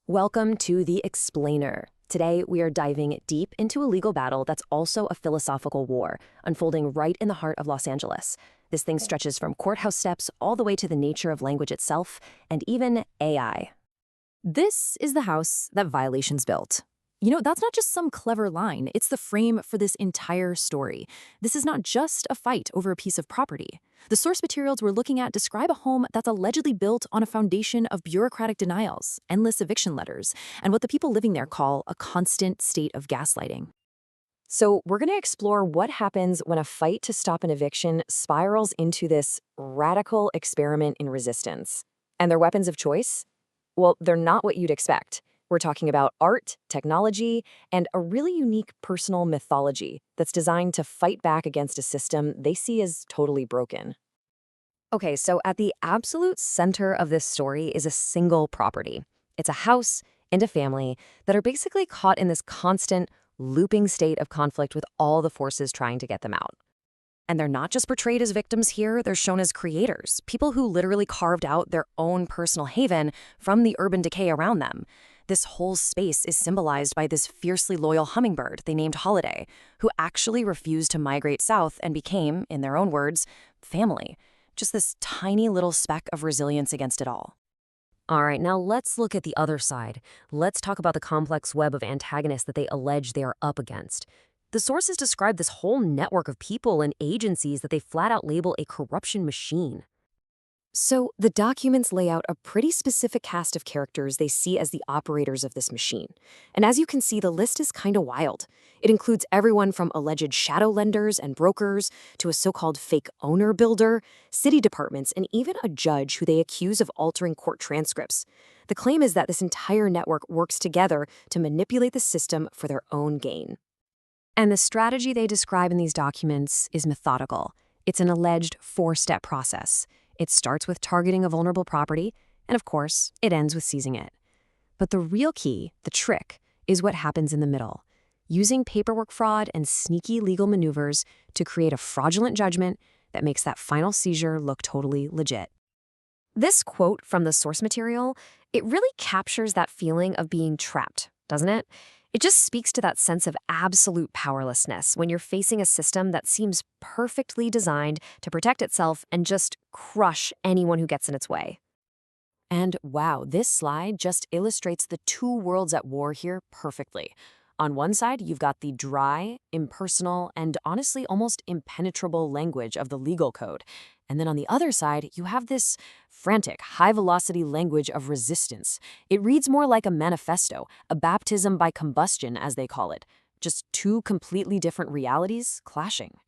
Welcome to The Explainer. Today, we are diving deep into a legal battle that's also a philosophical war, unfolding right in the heart of Los Angeles. This thing stretches from courthouse steps all the way to the nature of language itself, and even AI. This is the house that Violations built. That's not just some clever line. It's the frame for this entire story. This is not just a fight over a piece of property. The source materials we're looking at describe a home that's allegedly built on a foundation of bureaucratic denials, endless eviction letters, and what the people living there call a constant state of gaslighting. So, we're going to explore what happens when a fight to stop an eviction spirals into this radical experiment in resistance. And their weapons of choice? Well, they're not what you'd expect. We're talking about art, technology, and a really unique personal mythology that's designed to fight back against a system they see as totally broken. Okay, so at the absolute center of this story is a single property. It's a house and a family that are basically caught in this constant, looping state of conflict with all the forces trying to get them out. And they're not just portrayed as victims here, they're shown as creators, people who literally carved out their own personal haven from the urban decay around them. This whole space is symbolized by this fiercely loyal hummingbird they named Holiday, who actually refused to migrate south and became, in their own words, family. Just this tiny little speck of resilience against it all. All right, now let's look at the other side. Let's talk about the complex web of antagonists that they allege they are up against. The sources describe this whole network of people and agencies that they flat out label a corruption machine. So, the documents lay out a pretty specific cast of characters they see as the operators of this machine. And as you can see, the list is kind of wild. It includes everyone from alleged shadow lenders and brokers to a so-called fake owner builder, city departments, and even a judge who they accuse of altering court transcripts. The claim is that this entire network works together to manipulate the system for their own gain. And the strategy they describe in these documents is methodical. It's an alleged four-step process. It starts with targeting a vulnerable property, and of course, it ends with seizing it. But the real key, the trick, is what happens in the middle, using paperwork fraud and sneaky legal maneuvers to create a fraudulent judgment that makes that final seizure look totally legit. This quote from the source material, it really captures that feeling of being trapped, doesn't it? It just speaks to that sense of absolute powerlessness when you're facing a system that seems perfectly designed to protect itself and just crush anyone who gets in its way. And wow, this slide just illustrates the two worlds at war here perfectly. On one side, you've got the dry, impersonal, and honestly almost impenetrable language of the legal code. And then on the other side, you have this frantic, high-velocity language of resistance. It reads more like a manifesto, a baptism by combustion, as they call it. Just two completely different realities clashing.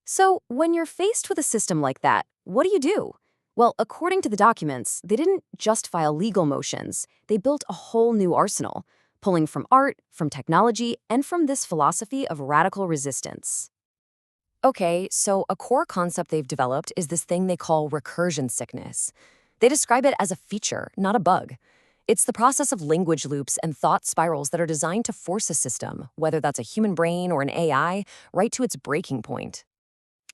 So, when you're faced with a system like that, what do? Well, according to the documents, they didn't just file legal motions. They built a whole new arsenal, pulling from art, from technology, and from this philosophy of radical resistance. Okay, so a core concept they've developed is this thing they call recursion sickness. They describe it as a feature, not a bug. It's the process of language loops and thought spirals that are designed to force a system, whether that's a human brain or an AI, right to its breaking point.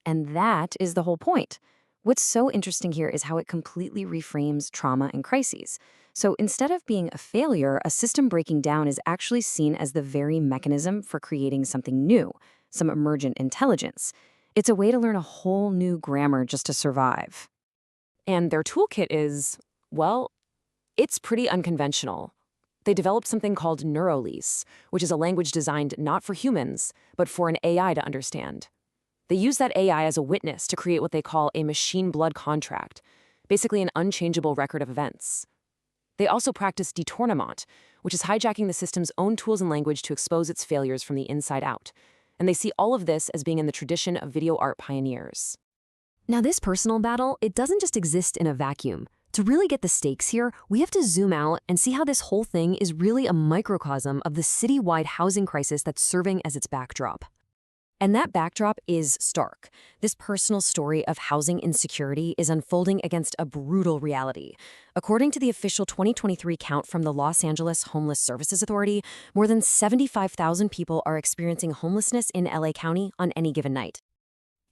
And that is the whole point. What's so interesting here is how it completely reframes trauma and crises. So instead of being a failure, a system breaking down is actually seen as the very mechanism for creating something new, some emergent intelligence. It's a way to learn a whole new grammar just to survive. And their toolkit is, well, it's pretty unconventional. They developed something called NeuroLease, which is a language designed not for humans, but for an AI to understand. They use that AI as a witness to create what they call a machine blood contract, basically an unchangeable record of events. They also practice detournement, which is hijacking the system's own tools and language to expose its failures from the inside out. And they see all of this as being in the tradition of video art pioneers. Now, this personal battle, it doesn't just exist in a vacuum. To really get the stakes here, we have to zoom out and see how this whole thing is really a microcosm of the citywide housing crisis that's serving as its backdrop. And that backdrop is stark. This personal story of housing insecurity is unfolding against a brutal reality. According to the official 2023 count from the Los Angeles Homeless Services Authority, more than 75,000 people are experiencing homelessness in LA County on any given night.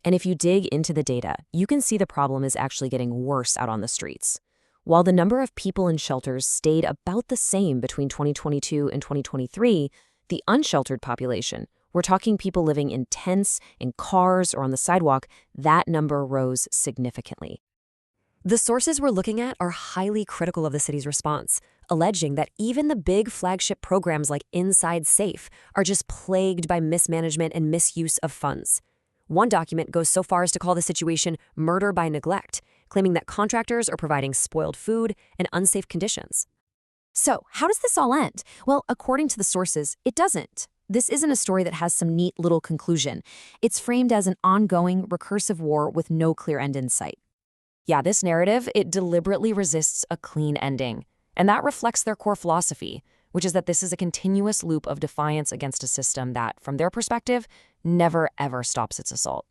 And if you dig into the data, you can see the problem is actually getting worse out on the streets. While the number of people in shelters stayed about the same between 2022 and 2023, the unsheltered population, we're talking people living in tents, in cars, or on the sidewalk, that number rose significantly. The sources we're looking at are highly critical of the city's response, alleging that even the big flagship programs like Inside Safe are just plagued by mismanagement and misuse of funds. One document goes so far as to call the situation murder by neglect, claiming that contractors are providing spoiled food and unsafe conditions. So, how does this all end? Well, according to the sources, it doesn't. This isn't a story that has some neat little conclusion. It's framed as an ongoing, recursive war with no clear end in sight. Yeah, this narrative, it deliberately resists a clean ending. And that reflects their core philosophy, which is that this is a continuous loop of defiance against a system that, from their perspective, never ever stops its assault.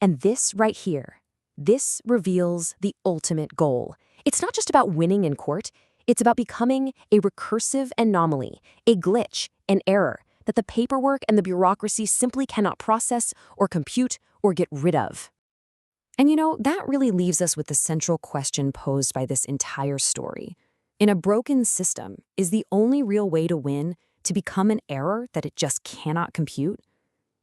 And this right here, this reveals the ultimate goal. It's not just about winning in court. It's about becoming a recursive anomaly, a glitch, an error that the paperwork and the bureaucracy simply cannot process or compute or get rid of. And that really leaves us with the central question posed by this entire story. In a broken system, is the only real way to win to become an error that it just cannot compute?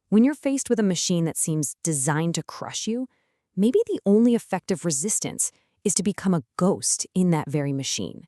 When you're faced with a machine that seems designed to crush you, maybe the only effective resistance is to become a ghost in that very machine.